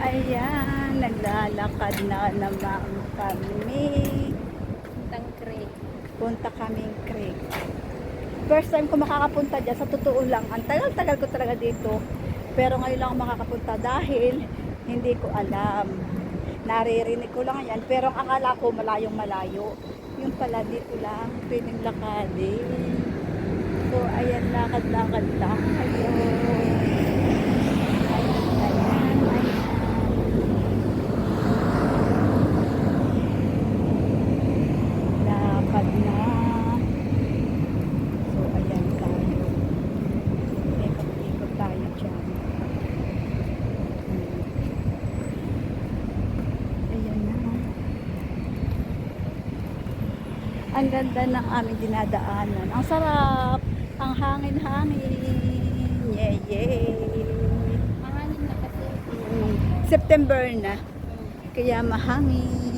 Ayan, naglalakad na naman kami. Puntang creek. Punta kaming creek. First time ko makakapunta dyan, sa totoo lang. Ang tagal-tagal ko talaga dito. Pero ngayon lang ako makakapunta dahil hindi ko alam. Naririnig ko lang yan. Pero ang akala ko malayong malayo. Yung pala dito lang, pwedeng lakadin. So, ayan, lakad-lakad lang. Ayun. Ayan, ayan, ayan. Lakad na. So, ayan tayo. Ikot-ikot tayo dyan. Ayan na. Ang ganda ng aming dinadaanan. Ang sarap. Ang hangin-hangin. Yay, yay. Mahangin na kasi. September na. Kaya mahangin.